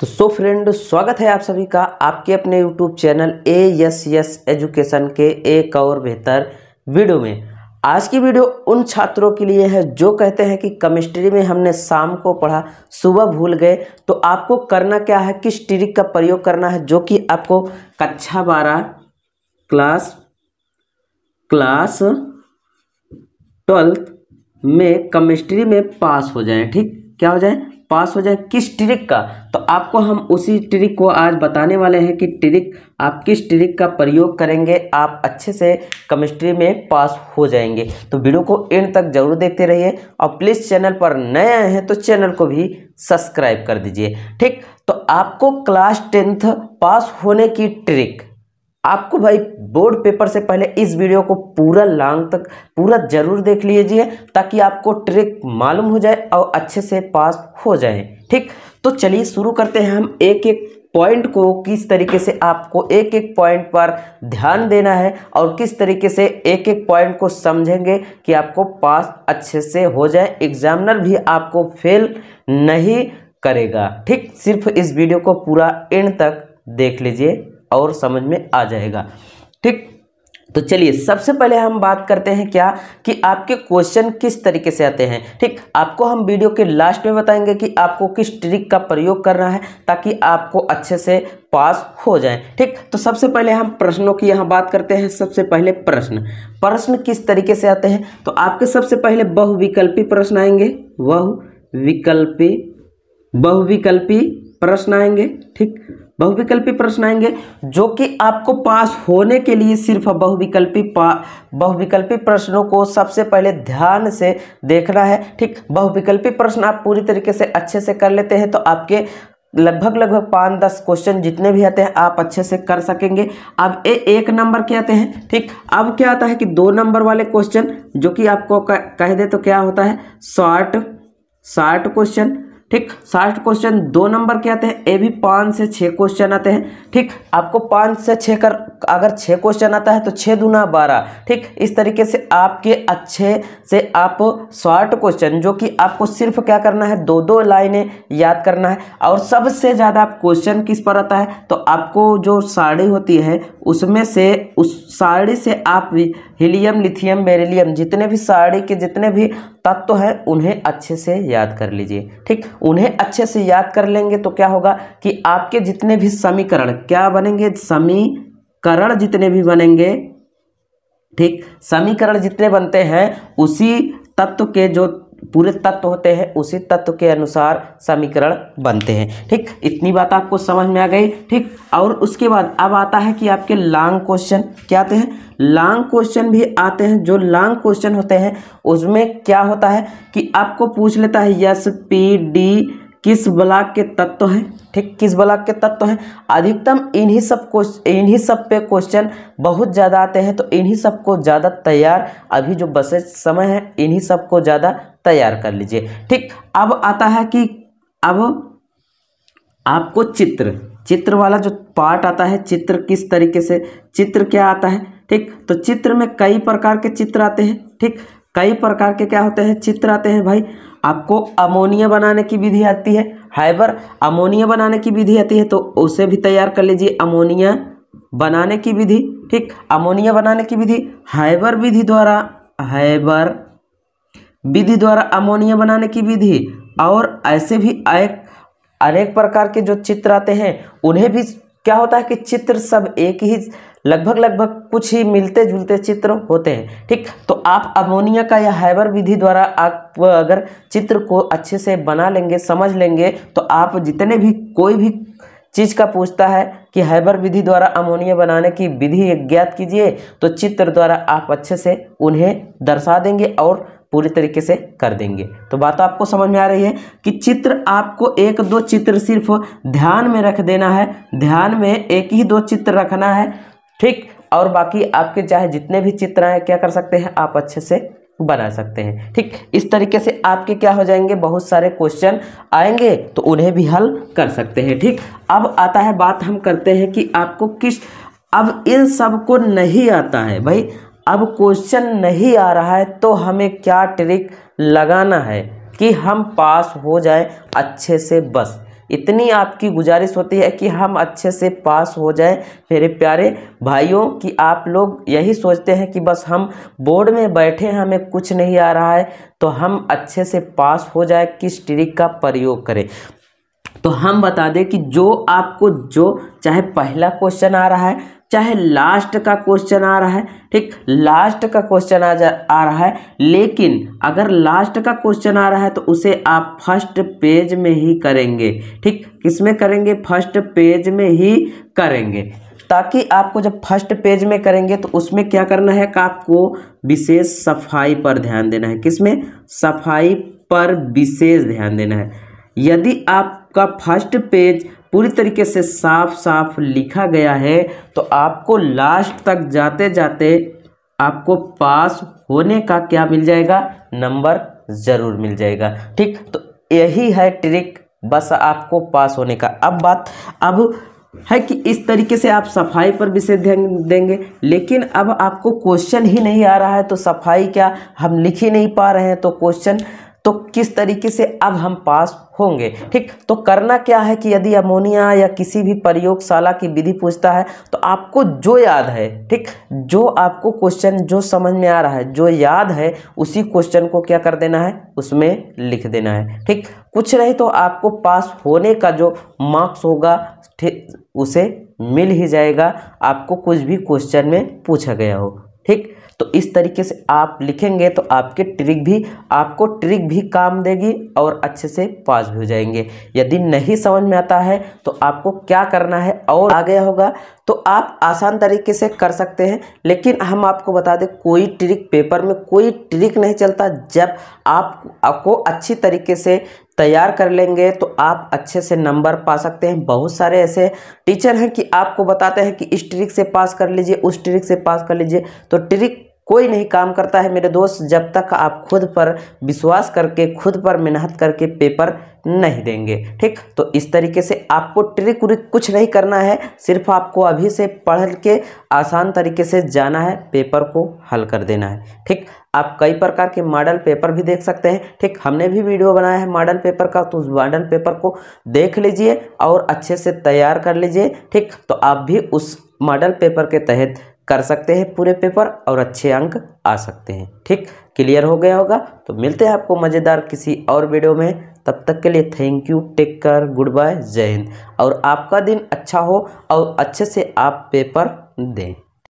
तो फ्रेंड, स्वागत है आप सभी का आपके अपने यूट्यूब चैनल ASS एजुकेशन के एक और बेहतर वीडियो में। आज की वीडियो उन छात्रों के लिए है जो कहते हैं कि केमिस्ट्री में हमने शाम को पढ़ा, सुबह भूल गए। तो आपको करना क्या है, किस ट्रिक का प्रयोग करना है जो कि आपको कक्षा 12 क्लास 12th में केमिस्ट्री में पास हो जाए। ठीक, क्या हो जाए, पास हो जाए। किस ट्रिक का, तो आपको हम उसी ट्रिक को आज बताने वाले हैं कि ट्रिक आप किस ट्रिक का प्रयोग करेंगे आप अच्छे से केमिस्ट्री में पास हो जाएंगे। तो वीडियो को एंड तक जरूर देखते रहिए और प्लीज़ चैनल पर नए आए हैं तो चैनल को भी सब्सक्राइब कर दीजिए। ठीक, तो आपको क्लास 10th पास होने की ट्रिक, आपको भाई बोर्ड पेपर से पहले इस वीडियो को पूरा लांग तक पूरा जरूर देख लीजिए ताकि आपको ट्रिक मालूम हो जाए और अच्छे से पास हो जाए। ठीक, तो चलिए शुरू करते हैं। हम एक एक पॉइंट को किस तरीके से आपको एक एक पॉइंट पर ध्यान देना है और किस तरीके से एक एक पॉइंट को समझेंगे कि आपको पास अच्छे से हो जाए, एग्जामिनर भी आपको फेल नहीं करेगा। ठीक, सिर्फ इस वीडियो को पूरा एंड तक देख लीजिए और समझ में आ जाएगा। ठीक, तो चलिए सबसे पहले हम बात करते हैं क्या कि आपके क्वेश्चन किस तरीके से आते हैं। ठीक, आपको हम वीडियो के लास्ट में बताएंगे कि आपको किस ट्रिक का प्रयोग करना है ताकि आपको अच्छे से पास हो जाए। ठीक, तो सबसे पहले हम प्रश्नों की यहाँ बात करते हैं। सबसे पहले प्रश्न किस तरीके से आते हैं, तो आपके सबसे पहले बहुविकल्पी प्रश्न आएंगे, बहुविकल्पी प्रश्न आएंगे। ठीक, बहुविकल्पी प्रश्न आएंगे जो कि आपको पास होने के लिए सिर्फ बहुविकल्पी प्रश्नों को सबसे पहले ध्यान से देखना है। ठीक, बहुविकल्पी प्रश्न आप पूरी तरीके से अच्छे से कर लेते हैं तो आपके लगभग 5-10 क्वेश्चन जितने भी आते हैं आप अच्छे से कर सकेंगे। अब एक नंबर के आते हैं। ठीक, अब क्या आता है कि 2 नंबर वाले क्वेश्चन जो कि आपको कह दे तो क्या होता है, शॉर्ट क्वेश्चन। ठीक, 60 क्वेश्चन 2 नंबर के आते हैं। ये भी 5 से 6 क्वेश्चन आते हैं। ठीक, आपको 5 से 6 कर अगर 6 क्वेश्चन आता है तो 6 दूना 12। ठीक, इस तरीके से आपके अच्छे से आप शॉर्ट क्वेश्चन जो कि आपको सिर्फ क्या करना है, 2-2 लाइनें याद करना है। और सबसे ज़्यादा क्वेश्चन किस पर आता है, तो आपको जो साड़ी होती है उसमें से, उस साड़ी से आप हीलियम, लिथियम, बेरिलियम जितने भी साड़ी के जितने भी तत्व हैं उन्हें अच्छे से याद कर लीजिए। ठीक, उन्हें अच्छे से याद कर लेंगे तो क्या होगा कि आपके जितने भी समीकरण क्या बनेंगे, समीकरण जितने भी बनेंगे, ठीक, समीकरण जितने बनते हैं उसी तत्व के जो पूरे तत्व होते हैं उसी तत्व के अनुसार समीकरण बनते हैं। ठीक, इतनी बात आपको समझ में आ गई। ठीक, और उसके बाद अब आता है कि आपके लॉन्ग क्वेश्चन क्या आते हैं, लॉन्ग क्वेश्चन भी आते हैं। जो लॉन्ग क्वेश्चन होते हैं उसमें क्या होता है कि आपको पूछ लेता है SPD किस ब्लॉक के तत्व हैं। ठीक, किस ब्लॉक के तत्व हैं, अधिकतम इन्हीं सब पे क्वेश्चन बहुत ज़्यादा आते हैं। तो इन्हीं सब को ज़्यादा तैयार, अभी जो बचे समय है इन्हीं सब को ज़्यादा तैयार कर लीजिए। ठीक, अब आता है कि अब आपको चित्र वाला जो पार्ट आता है, चित्र किस तरीके से, चित्र क्या आता है। ठीक, तो चित्र में कई प्रकार के चित्र आते हैं। ठीक, कई प्रकार के क्या होते हैं, चित्र आते हैं भाई। आपको अमोनिया बनाने की विधि आती है, हाइबर अमोनिया बनाने की विधि आती है, तो उसे भी तैयार कर लीजिए, अमोनिया बनाने की विधि। ठीक, अमोनिया बनाने की विधि, हाइबर विधि द्वारा अमोनिया बनाने की विधि। और ऐसे भी अनेक प्रकार के जो चित्र आते हैं उन्हें भी क्या होता है कि चित्र सब एक ही लगभग कुछ ही मिलते जुलते चित्र होते हैं। ठीक, तो आप अमोनिया का या हाइबर विधि द्वारा आप अगर चित्र को अच्छे से बना लेंगे, समझ लेंगे, तो आप जितने भी कोई भी चीज़ का पूछता है कि हाइबर विधि द्वारा अमोनिया बनाने की विधि ज्ञात कीजिए, तो चित्र द्वारा आप अच्छे से उन्हें दर्शा देंगे और पूरी तरीके से कर देंगे। तो बात आपको समझ में आ रही है कि चित्र आपको 1-2 चित्र सिर्फ ध्यान में रख देना है, ध्यान में 1 ही 2 चित्र रखना है। ठीक, और बाकी आपके चाहे जितने भी चित्र हैं क्या कर सकते हैं, आप अच्छे से बना सकते हैं। ठीक, इस तरीके से आपके क्या हो जाएंगे, बहुत सारे क्वेश्चन आएंगे तो उन्हें भी हल कर सकते हैं। ठीक, अब आता है बात हम करते हैं कि आपको अब इन सब को नहीं आता है भाई, अब क्वेश्चन नहीं आ रहा है तो हमें क्या ट्रिक लगाना है कि हम पास हो जाए अच्छे से। बस इतनी आपकी गुजारिश होती है कि हम अच्छे से पास हो जाएं मेरे प्यारे भाइयों। कि आप लोग यही सोचते हैं कि बस हम बोर्ड में बैठे हैं, हमें कुछ नहीं आ रहा है, तो हम अच्छे से पास हो जाए, किस ट्रिक का प्रयोग करें। तो हम बता दें कि जो आपको जो चाहे पहला क्वेश्चन आ रहा है, चाहे लास्ट का क्वेश्चन आ रहा है, ठीक, लास्ट का क्वेश्चन आ रहा है, लेकिन अगर लास्ट का क्वेश्चन आ रहा है तो उसे आप फर्स्ट पेज में ही करेंगे। ठीक, किसमें करेंगे? फर्स्ट पेज में ही करेंगे, ताकि आपको जब फर्स्ट पेज में करेंगे तो उसमें क्या करना है कि आपको विशेष सफाई पर ध्यान देना है। किसमें? सफाई पर विशेष ध्यान देना है। यदि आपका फर्स्ट पेज पूरी तरीके से साफ साफ लिखा गया है तो आपको लास्ट तक जाते जाते आपको पास होने का क्या मिल जाएगा? नंबर जरूर मिल जाएगा। ठीक, तो यही है ट्रिक, बस आपको पास होने का। अब है कि इस तरीके से आप सफाई पर विशेष ध्यान देंगे, लेकिन अब आपको क्वेश्चन ही नहीं आ रहा है तो सफाई क्या, हम लिख ही नहीं पा रहे हैं तो क्वेश्चन, तो किस तरीके से अब हम पास होंगे। ठीक, तो करना क्या है कि यदि अमोनिया या किसी भी प्रयोगशाला की विधि पूछता है तो आपको जो याद है, ठीक, जो आपको क्वेश्चन जो समझ में आ रहा है, जो याद है, उसी क्वेश्चन को क्या कर देना है? उसमें लिख देना है। ठीक, कुछ नहीं तो आपको पास होने का जो मार्क्स होगा, ठीक, उसे मिल ही जाएगा, आपको कुछ भी क्वेश्चन में पूछा गया हो। ठीक, तो इस तरीके से आप लिखेंगे तो आपको ट्रिक भी काम देगी और अच्छे से पास भी हो जाएंगे। यदि नहीं समझ में आता है तो आपको क्या करना है और आ गया होगा तो आप आसान तरीके से कर सकते हैं, लेकिन हम आपको बता दें कोई ट्रिक पेपर में कोई ट्रिक नहीं चलता। जब आपको अच्छी तरीके से तैयार कर लेंगे तो आप अच्छे से नंबर पा सकते हैं। बहुत सारे ऐसे टीचर हैं कि आपको बताते हैं कि इस ट्रिक से पास कर लीजिए, उस ट्रिक से पास कर लीजिए, तो ट्रिक कोई नहीं काम करता है मेरे दोस्त, जब तक आप खुद पर विश्वास करके, खुद पर मेहनत करके पेपर नहीं देंगे। ठीक, तो इस तरीके से आपको ट्रिक कुछ नहीं करना है, सिर्फ आपको अभी से पढ़ के आसान तरीके से जाना है, पेपर को हल कर देना है। ठीक, आप कई प्रकार के मॉडल पेपर भी देख सकते हैं। ठीक, हमने भी वीडियो बनाया है मॉडल पेपर का, तो उस मॉडल पेपर को देख लीजिए और अच्छे से तैयार कर लीजिए। ठीक, तो आप भी उस मॉडल पेपर के तहत कर सकते हैं पूरे पेपर और अच्छे अंक आ सकते हैं। ठीक, क्लियर हो गया होगा। तो मिलते हैं आपको मज़ेदार किसी और वीडियो में, तब तक के लिए thank you, take care, goodbye, जय हिंद। और आपका दिन अच्छा हो और अच्छे से आप पेपर दें।